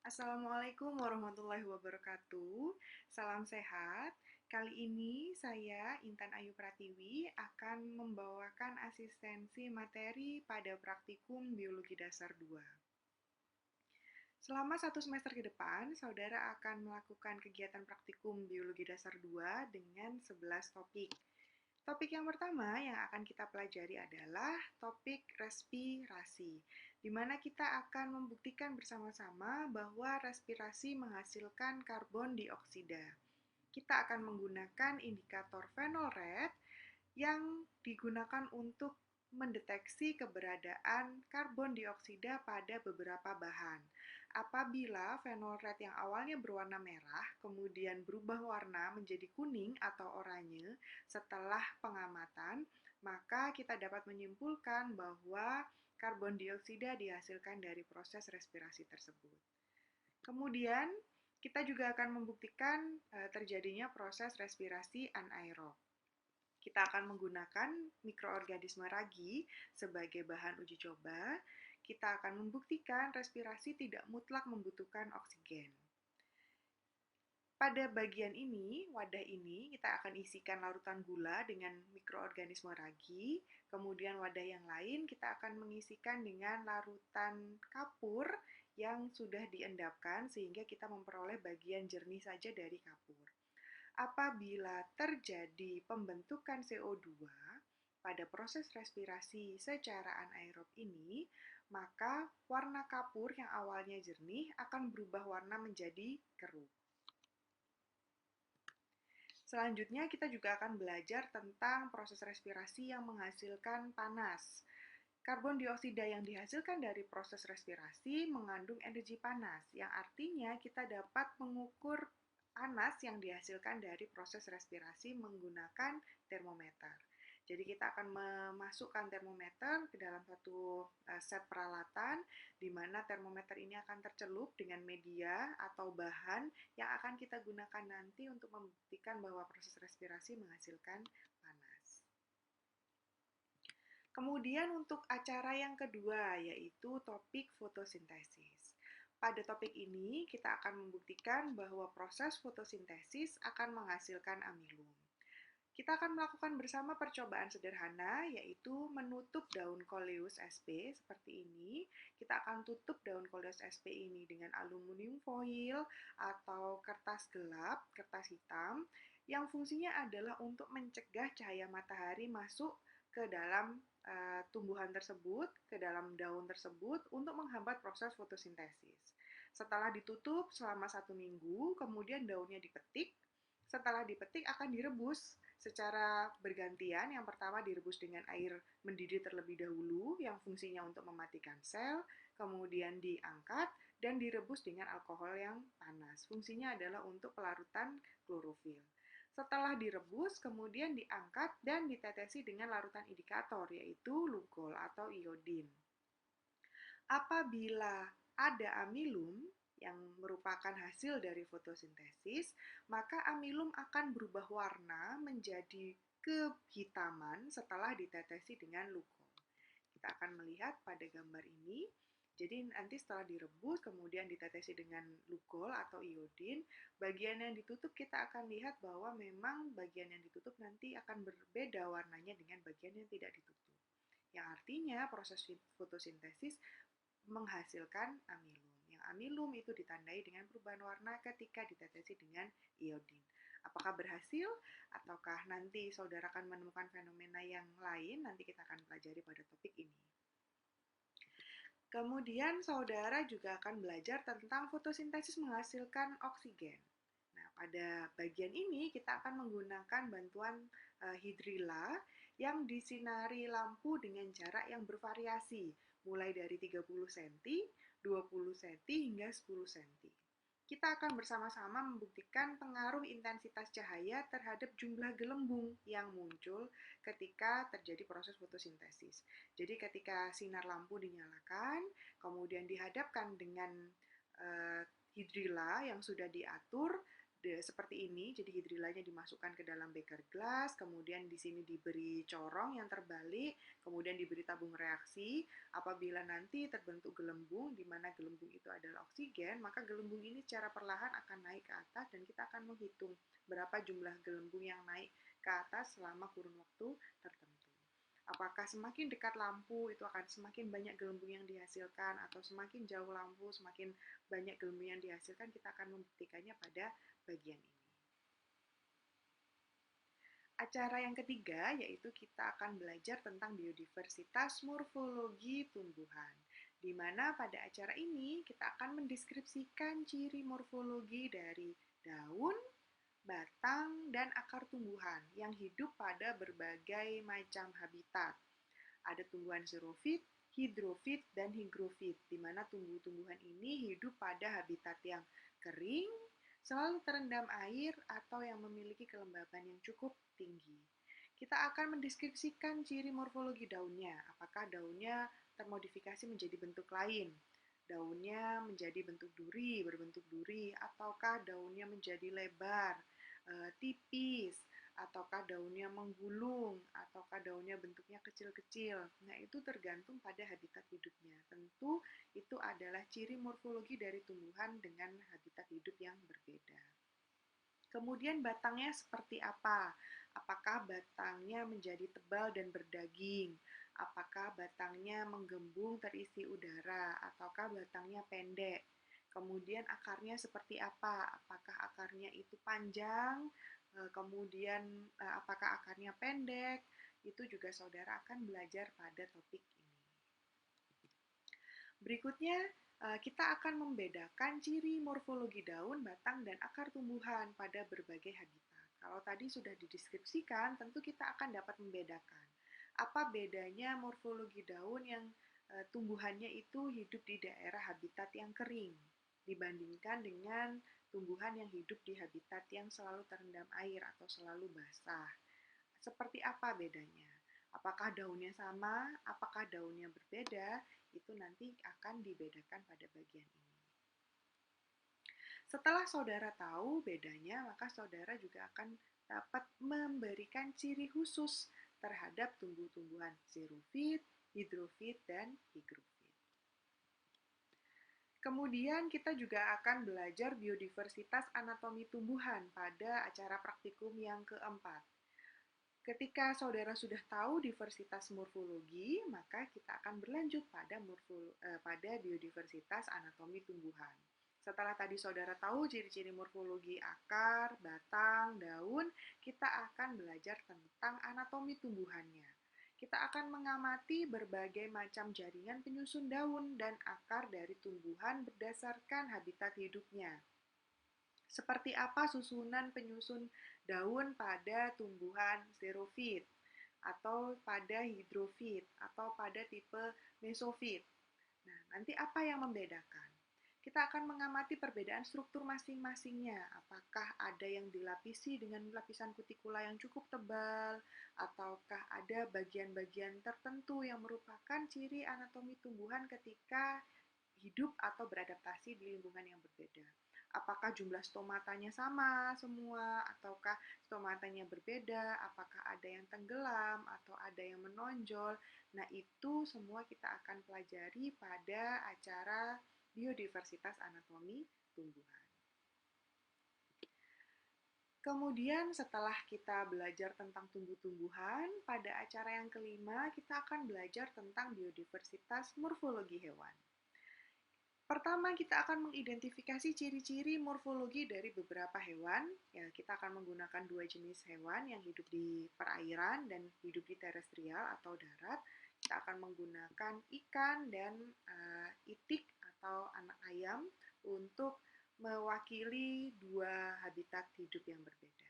Assalamualaikum warahmatullahi wabarakatuh. Salam sehat. Kali ini saya, Intan Ayu Pratiwi, akan membawakan asistensi materi pada praktikum Biologi Dasar 2. Selama satu semester ke depan, saudara akan melakukan kegiatan praktikum Biologi Dasar 2 dengan 11 topik. Topik yang pertama yang akan kita pelajari adalah topik respirasi, di mana kita akan membuktikan bersama-sama bahwa respirasi menghasilkan karbon dioksida. Kita akan menggunakan indikator phenol red yang digunakan untuk mendeteksi keberadaan karbon dioksida pada beberapa bahan. Apabila phenol red yang awalnya berwarna merah, kemudian berubah warna menjadi kuning atau oranye setelah pengamatan, maka kita dapat menyimpulkan bahwa karbon dioksida dihasilkan dari proses respirasi tersebut. Kemudian, kita juga akan membuktikan terjadinya proses respirasi anaerob. Kita akan menggunakan mikroorganisme ragi sebagai bahan uji coba. Kita akan membuktikan respirasi tidak mutlak membutuhkan oksigen. Pada bagian ini, wadah ini, kita akan isikan larutan gula dengan mikroorganisme ragi. Kemudian wadah yang lain kita akan mengisikan dengan larutan kapur yang sudah diendapkan sehingga kita memperoleh bagian jernih saja dari kapur. Apabila terjadi pembentukan CO2 pada proses respirasi secara anaerob ini, maka warna kapur yang awalnya jernih akan berubah warna menjadi keruh. Selanjutnya, kita juga akan belajar tentang proses respirasi yang menghasilkan panas. Karbon dioksida yang dihasilkan dari proses respirasi mengandung energi panas, yang artinya kita dapat mengukur panas yang dihasilkan dari proses respirasi menggunakan termometer. Jadi kita akan memasukkan termometer ke dalam satu set peralatan, di mana termometer ini akan tercelup dengan media atau bahan yang akan kita gunakan nanti untuk membuktikan bahwa proses respirasi menghasilkan panas. Kemudian untuk acara yang kedua, yaitu topik fotosintesis. Pada topik ini, kita akan membuktikan bahwa proses fotosintesis akan menghasilkan amilum. Kita akan melakukan bersama percobaan sederhana, yaitu menutup daun Coleus sp seperti ini. Kita akan tutup daun Coleus sp ini dengan aluminium foil atau kertas gelap, kertas hitam, yang fungsinya adalah untuk mencegah cahaya matahari masuk ke dalam tumbuhan tersebut, ke dalam daun tersebut, untuk menghambat proses fotosintesis. Setelah ditutup selama 1 minggu, kemudian daunnya dipetik. Setelah dipetik akan direbus secara bergantian. Yang pertama direbus dengan air mendidih terlebih dahulu, yang fungsinya untuk mematikan sel, kemudian diangkat, dan direbus dengan alkohol yang panas. Fungsinya adalah untuk pelarutan klorofil. Setelah direbus, kemudian diangkat dan ditetesi dengan larutan indikator, yaitu lugol atau iodin. Apabila ada amilum, yang merupakan hasil dari fotosintesis, maka amilum akan berubah warna menjadi kehitaman setelah ditetesi dengan lugol. Kita akan melihat pada gambar ini. Jadi nanti setelah direbus, kemudian ditetesi dengan lugol atau iodin, bagian yang ditutup kita akan lihat bahwa memang bagian yang ditutup nanti akan berbeda warnanya dengan bagian yang tidak ditutup. Yang artinya proses fotosintesis menghasilkan amilum. Yang amilum itu ditandai dengan perubahan warna ketika ditetesi dengan iodin. Apakah berhasil ataukah nanti saudara akan menemukan fenomena yang lain, nanti kita akan pelajari pada topik ini. Kemudian saudara juga akan belajar tentang fotosintesis menghasilkan oksigen. Nah, pada bagian ini kita akan menggunakan bantuan hidrilla yang disinari lampu dengan jarak yang bervariasi, mulai dari 30 cm, 20 cm, hingga 10 cm. Kita akan bersama-sama membuktikan pengaruh intensitas cahaya terhadap jumlah gelembung yang muncul ketika terjadi proses fotosintesis. Jadi ketika sinar lampu dinyalakan, kemudian dihadapkan dengan hidrilla yang sudah diatur seperti ini, jadi hidrillanya dimasukkan ke dalam beker gelas, kemudian di sini diberi corong yang terbalik, kemudian diberi tabung reaksi. Apabila nanti terbentuk gelembung, di mana gelembung itu adalah oksigen, maka gelembung ini secara perlahan akan naik ke atas dan kita akan menghitung berapa jumlah gelembung yang naik ke atas selama kurun waktu tertentu. Apakah semakin dekat lampu itu akan semakin banyak gelembung yang dihasilkan, atau semakin jauh lampu semakin banyak gelembung yang dihasilkan, kita akan membuktikannya pada bagian ini. Acara yang ketiga yaitu kita akan belajar tentang biodiversitas morfologi tumbuhan, di mana pada acara ini kita akan mendeskripsikan ciri morfologi dari daun, batang, dan akar tumbuhan yang hidup pada berbagai macam habitat. Ada tumbuhan xerofit, hidrofit, dan higrofit, di mana tumbuh-tumbuhan ini hidup pada habitat yang kering, selalu terendam air, atau yang memiliki kelembaban yang cukup tinggi. Kita akan mendeskripsikan ciri morfologi daunnya, apakah daunnya termodifikasi menjadi bentuk lain, daunnya menjadi berbentuk duri, ataukah daunnya menjadi lebar, tipis, ataukah daunnya menggulung, ataukah daunnya bentuknya kecil-kecil. Nah, itu tergantung pada habitat hidupnya. Tentu itu adalah ciri morfologi dari tumbuhan dengan habitat hidup yang berbeda. Kemudian batangnya seperti apa? Apakah batangnya menjadi tebal dan berdaging? Apakah batangnya menggembung terisi udara? Ataukah batangnya pendek? Kemudian akarnya seperti apa? Apakah akarnya itu panjang? Kemudian apakah akarnya pendek? Itu juga saudara akan belajar pada topik ini. Berikutnya, kita akan membedakan ciri morfologi daun, batang, dan akar tumbuhan pada berbagai habitat. Kalau tadi sudah dideskripsikan, tentu kita akan dapat membedakan apa bedanya morfologi daun yang tumbuhannya itu hidup di daerah habitat yang kering dibandingkan dengan tumbuhan yang hidup di habitat yang selalu terendam air atau selalu basah. Seperti apa bedanya? Apakah daunnya sama? Apakah daunnya berbeda? Itu nanti akan dibedakan pada bagian ini. Setelah saudara tahu bedanya, maka saudara juga akan dapat memberikan ciri khusus terhadap tumbuh-tumbuhan xerofit, hidrofit, dan higrofit. Kemudian kita juga akan belajar biodiversitas anatomi tumbuhan pada acara praktikum yang keempat. Ketika saudara sudah tahu diversitas morfologi, maka kita akan berlanjut pada biodiversitas anatomi tumbuhan. Setelah tadi saudara tahu ciri-ciri morfologi akar, batang, daun, kita akan belajar tentang anatomi tumbuhannya. Kita akan mengamati berbagai macam jaringan penyusun daun dan akar dari tumbuhan berdasarkan habitat hidupnya. Seperti apa susunan penyusun daun pada tumbuhan xerofit, atau pada hidrofit, atau pada tipe mesofit. Nah, nanti apa yang membedakan? Kita akan mengamati perbedaan struktur masing-masingnya. Apakah ada yang dilapisi dengan lapisan kutikula yang cukup tebal, ataukah ada bagian-bagian tertentu yang merupakan ciri anatomi tumbuhan ketika hidup atau beradaptasi di lingkungan yang berbeda. Apakah jumlah stomatanya sama semua, ataukah stomatanya berbeda, apakah ada yang tenggelam, atau ada yang menonjol. Nah, itu semua kita akan pelajari pada acara biodiversitas anatomi tumbuhan. Kemudian setelah kita belajar tentang tumbuh-tumbuhan, pada acara yang kelima kita akan belajar tentang biodiversitas morfologi hewan. Pertama, kita akan mengidentifikasi ciri-ciri morfologi dari beberapa hewan. Ya, kita akan menggunakan dua jenis hewan yang hidup di perairan dan hidup di terestrial atau darat. Kita akan menggunakan ikan dan itik atau anak ayam untuk mewakili dua habitat hidup yang berbeda.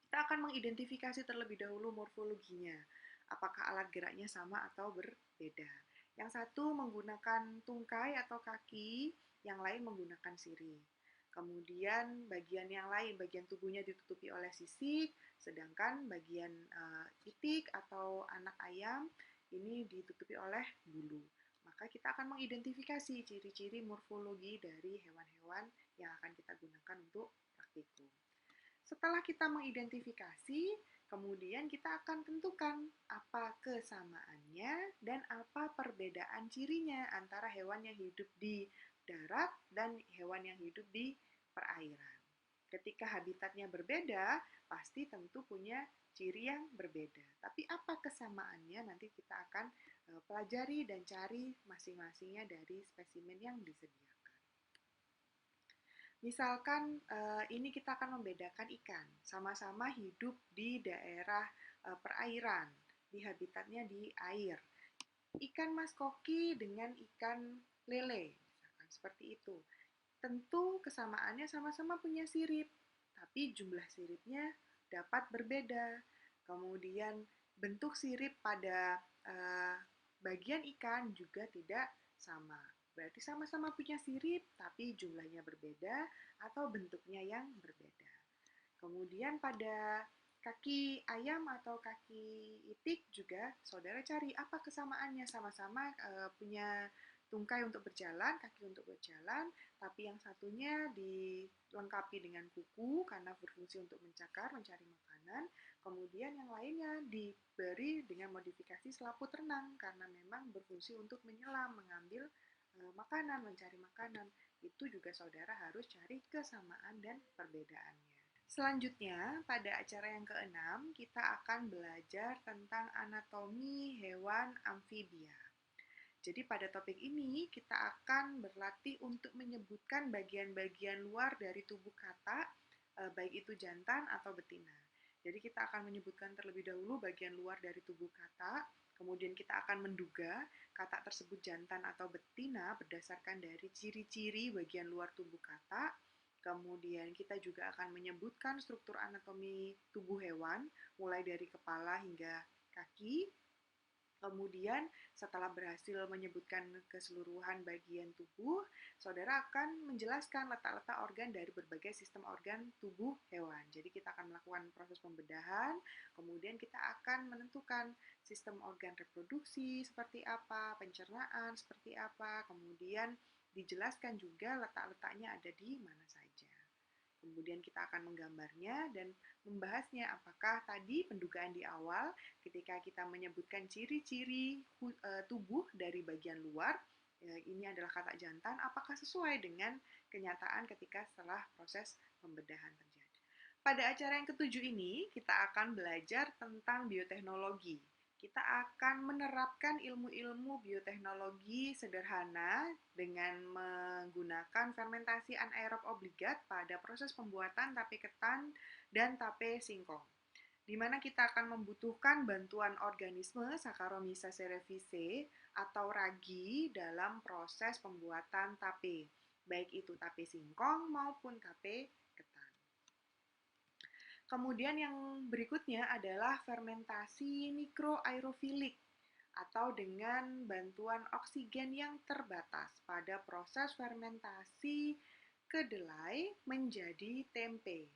Kita akan mengidentifikasi terlebih dahulu morfologinya. Apakah alat geraknya sama atau berbeda. Yang satu menggunakan tungkai atau kaki, yang lain menggunakan sirip. Kemudian bagian yang lain, bagian tubuhnya ditutupi oleh sisik, sedangkan bagian itik atau anak ayam ini ditutupi oleh bulu. Maka kita akan mengidentifikasi ciri-ciri morfologi dari hewan-hewan yang akan kita gunakan untuk praktikum. Setelah kita mengidentifikasi, kemudian kita akan tentukan apa kesamaannya dan apa perbedaan cirinya antara hewan yang hidup di darat dan hewan yang hidup di perairan. Ketika habitatnya berbeda, pasti tentu punya ciri yang berbeda. Tapi apa kesamaannya nanti kita akan pelajari dan cari masing-masingnya dari spesimen yang disediakan. Misalkan ini kita akan membedakan ikan, sama-sama hidup di daerah perairan, di habitatnya di air. Ikan mas koki dengan ikan lele, misalkan seperti itu. Tentu kesamaannya sama-sama punya sirip, tapi jumlah siripnya dapat berbeda. Kemudian bentuk sirip pada bagian ikan juga tidak sama. Berarti sama-sama punya sirip, tapi jumlahnya berbeda atau bentuknya yang berbeda. Kemudian pada kaki ayam atau kaki itik juga saudara cari apa kesamaannya, sama-sama punya tungkai untuk berjalan, kaki untuk berjalan, tapi yang satunya dilengkapi dengan kuku karena berfungsi untuk mencakar, mencari makanan, kemudian yang lainnya diberi dengan modifikasi selaput renang karena memang berfungsi untuk menyelam, mengambil makanan, mencari makanan. Itu juga saudara harus cari kesamaan dan perbedaannya. Selanjutnya, pada acara yang keenam, kita akan belajar tentang anatomi hewan amfibia. Jadi pada topik ini, kita akan berlatih untuk menyebutkan bagian-bagian luar dari tubuh kata, baik itu jantan atau betina. Jadi kita akan menyebutkan terlebih dahulu bagian luar dari tubuh kata, kemudian kita akan menduga kata tersebut jantan atau betina berdasarkan dari ciri-ciri bagian luar tubuh kata. Kemudian kita juga akan menyebutkan struktur anatomi tubuh hewan, mulai dari kepala hingga kaki. Kemudian setelah berhasil menyebutkan keseluruhan bagian tubuh, saudara akan menjelaskan letak-letak organ dari berbagai sistem organ tubuh hewan. Jadi kita akan melakukan proses pembedahan, kemudian kita akan menentukan sistem organ reproduksi seperti apa, pencernaan seperti apa, kemudian dijelaskan juga letak-letaknya ada di mana saja. Kemudian kita akan menggambarnya dan membahasnya apakah tadi pendugaan di awal ketika kita menyebutkan ciri-ciri tubuh dari bagian luar, ini adalah kata jantan, apakah sesuai dengan kenyataan ketika setelah proses pembedahan terjadi. Pada acara yang ketujuh ini, kita akan belajar tentang bioteknologi. Kita akan menerapkan ilmu-ilmu bioteknologi sederhana dengan menggunakan fermentasi anaerob obligat pada proses pembuatan tape ketan dan tape singkong, di mana kita akan membutuhkan bantuan organisme Saccharomyces cerevisiae atau ragi dalam proses pembuatan tape, baik itu tape singkong maupun tape ketan. Kemudian yang berikutnya adalah fermentasi mikroaerofilik atau dengan bantuan oksigen yang terbatas pada proses fermentasi kedelai menjadi tempe.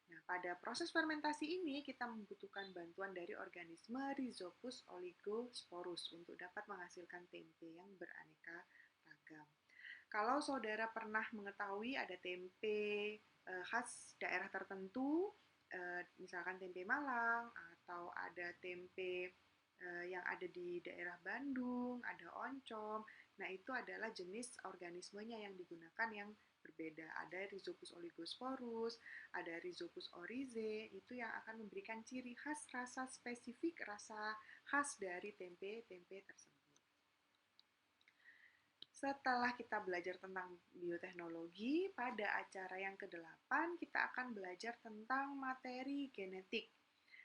Nah, pada proses fermentasi ini kita membutuhkan bantuan dari organisme Rhizopus oligosporus untuk dapat menghasilkan tempe yang beraneka ragam. Kalau saudara pernah mengetahui ada tempe khas daerah tertentu, misalkan tempe Malang atau ada tempe yang ada di daerah Bandung, ada oncom. Nah, itu adalah jenis organismenya yang digunakan yang berbeda. Ada Rhizopus oligosporus, ada Rhizopus oryzae, itu yang akan memberikan ciri khas rasa spesifik, rasa khas dari tempe-tempe tersebut. Setelah kita belajar tentang bioteknologi, pada acara yang ke-8 kita akan belajar tentang materi genetik,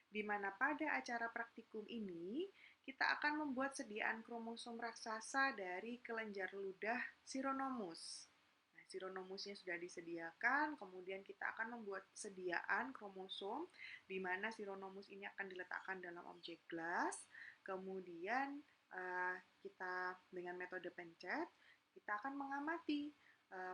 di mana pada acara praktikum ini kita akan membuat sediaan kromosom raksasa dari kelenjar ludah Sironomus. Nah, Sironomusnya sudah disediakan, kemudian kita akan membuat sediaan kromosom, di mana Sironomus ini akan diletakkan dalam objek gelas, kemudian kita dengan metode pencet, kita akan mengamati,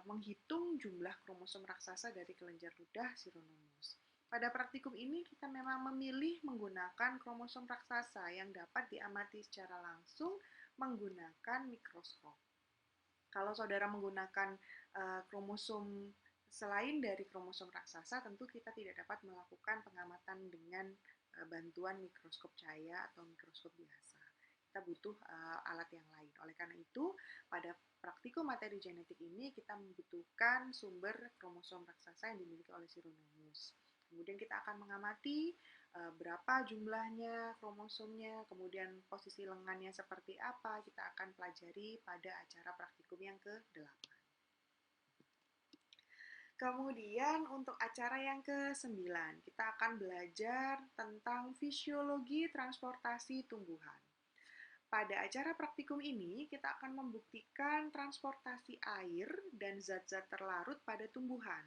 menghitung jumlah kromosom raksasa dari kelenjar ludah Sironomus. Pada praktikum ini kita memang memilih menggunakan kromosom raksasa yang dapat diamati secara langsung menggunakan mikroskop. Kalau saudara menggunakan kromosom Selain dari kromosom raksasa, tentu kita tidak dapat melakukan pengamatan dengan bantuan mikroskop cahaya atau mikroskop biasa. Kita butuh alat yang lain. Oleh karena itu, pada praktikum materi genetik ini kita membutuhkan sumber kromosom raksasa yang dimiliki oleh Sirenomus. Kemudian kita akan mengamati berapa jumlahnya kromosomnya, kemudian posisi lengannya seperti apa, kita akan pelajari pada acara praktikum yang ke-8. Kemudian untuk acara yang ke-9, kita akan belajar tentang fisiologi transportasi tumbuhan. Pada acara praktikum ini, kita akan membuktikan transportasi air dan zat-zat terlarut pada tumbuhan.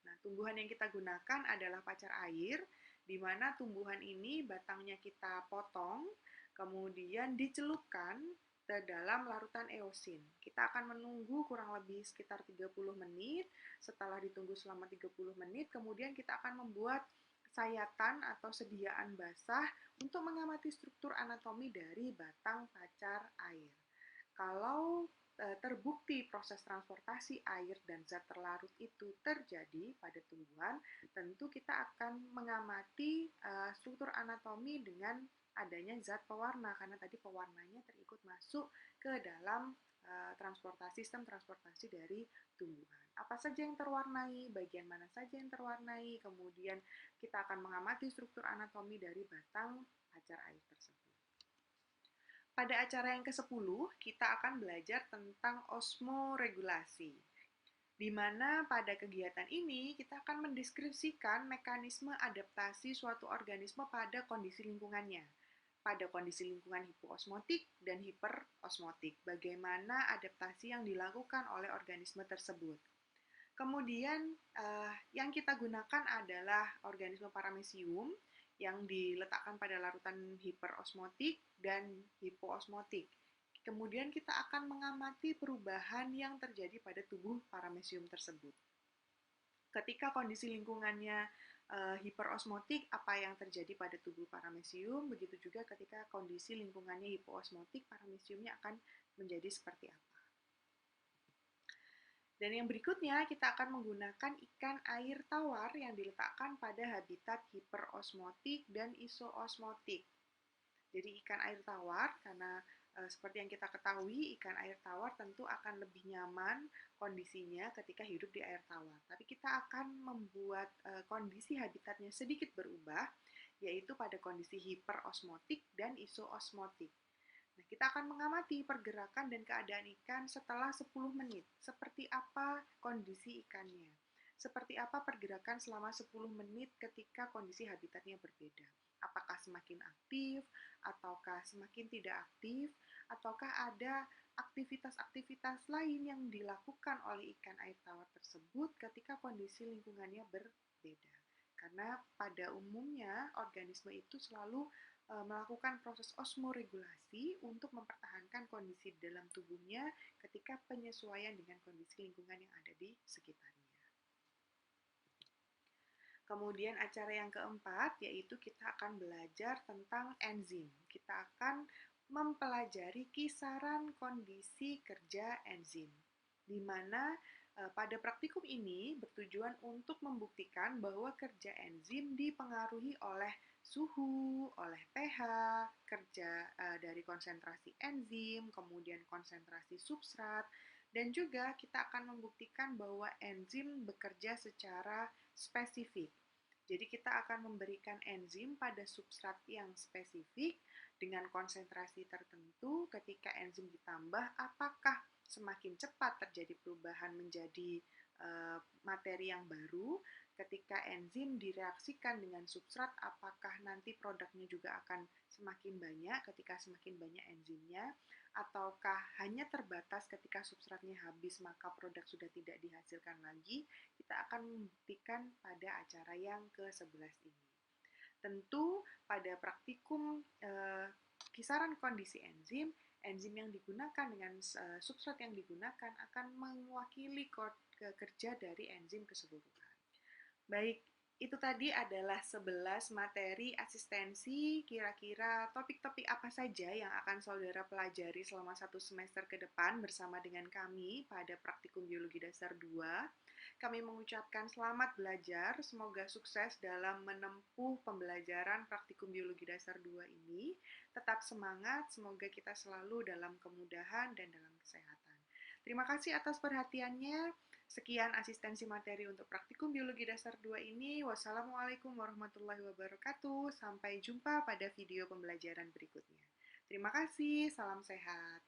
Nah, tumbuhan yang kita gunakan adalah pacar air, di mana tumbuhan ini batangnya kita potong, kemudian dicelupkan ke dalam larutan eosin. Kita akan menunggu kurang lebih sekitar 30 menit. Setelah ditunggu selama 30 menit, kemudian kita akan membuat sayatan atau sediaan basah untuk mengamati struktur anatomi dari batang pacar air. Kalau terbukti proses transportasi air dan zat terlarut itu terjadi pada tumbuhan, tentu kita akan mengamati struktur anatomi dengan adanya zat pewarna, karena tadi pewarnanya terikut masuk ke dalam sistem transportasi dari tumbuhan. Apa saja yang terwarnai, bagian mana saja yang terwarnai, kemudian kita akan mengamati struktur anatomi dari batang pacar air tersebut. Pada acara yang ke-10, kita akan belajar tentang osmoregulasi, di mana pada kegiatan ini kita akan mendeskripsikan mekanisme adaptasi suatu organisme pada kondisi lingkungannya. Pada kondisi lingkungan hipoosmotik dan hiperosmotik, bagaimana adaptasi yang dilakukan oleh organisme tersebut. Kemudian yang kita gunakan adalah organisme paramecium yang diletakkan pada larutan hiperosmotik dan hipoosmotik. Kemudian kita akan mengamati perubahan yang terjadi pada tubuh paramecium tersebut. Ketika kondisi lingkungannya hiperosmotik, apa yang terjadi pada tubuh paramecium, begitu juga ketika kondisi lingkungannya hipoosmotik, parameciumnya akan menjadi seperti apa. Dan yang berikutnya, kita akan menggunakan ikan air tawar yang diletakkan pada habitat hiperosmotik dan isoosmotik. Jadi ikan air tawar, karena seperti yang kita ketahui, ikan air tawar tentu akan lebih nyaman kondisinya ketika hidup di air tawar. Tapi kita akan membuat kondisi habitatnya sedikit berubah, yaitu pada kondisi hiperosmotik dan isoosmotik. Nah, kita akan mengamati pergerakan dan keadaan ikan setelah 10 menit. Seperti apa kondisi ikannya? Seperti apa pergerakan selama 10 menit ketika kondisi habitatnya berbeda? Apakah semakin aktif, ataukah semakin tidak aktif, ataukah ada aktivitas-aktivitas lain yang dilakukan oleh ikan air tawar tersebut ketika kondisi lingkungannya berbeda. Karena pada umumnya organisme itu selalu melakukan proses osmoregulasi untuk mempertahankan kondisi dalam tubuhnya ketika penyesuaian dengan kondisi lingkungan yang ada di sekitarnya. Kemudian acara yang keempat, yaitu kita akan belajar tentang enzim. Kita akan mempelajari kisaran kondisi kerja enzim, di mana pada praktikum ini bertujuan untuk membuktikan bahwa kerja enzim dipengaruhi oleh suhu, oleh pH, kerja dari konsentrasi enzim, kemudian konsentrasi substrat, dan juga kita akan membuktikan bahwa enzim bekerja secara spesifik. Jadi kita akan memberikan enzim pada substrat yang spesifik dengan konsentrasi tertentu. Ketika enzim ditambah, apakah semakin cepat terjadi perubahan menjadi materi yang baru? Ketika enzim direaksikan dengan substrat, apakah nanti produknya juga akan semakin banyak ketika semakin banyak enzimnya? Ataukah hanya terbatas ketika substratnya habis maka produk sudah tidak dihasilkan lagi? Kita akan membuktikan pada acara yang ke-11 ini. Tentu pada praktikum kisaran kondisi enzim yang digunakan dengan substrat yang digunakan akan mewakili kerja dari enzim keseluruhan. Baik, itu tadi adalah 11 materi asistensi. Kira-kira topik-topik apa saja yang akan saudara pelajari selama 1 semester ke depan bersama dengan kami pada praktikum biologi dasar 2. Kami mengucapkan selamat belajar, semoga sukses dalam menempuh pembelajaran praktikum biologi dasar 2 ini. Tetap semangat, semoga kita selalu dalam kemudahan dan dalam kesehatan. Terima kasih atas perhatiannya. Sekian asistensi materi untuk praktikum biologi dasar 2 ini. Wassalamualaikum warahmatullahi wabarakatuh. Sampai jumpa pada video pembelajaran berikutnya. Terima kasih, salam sehat.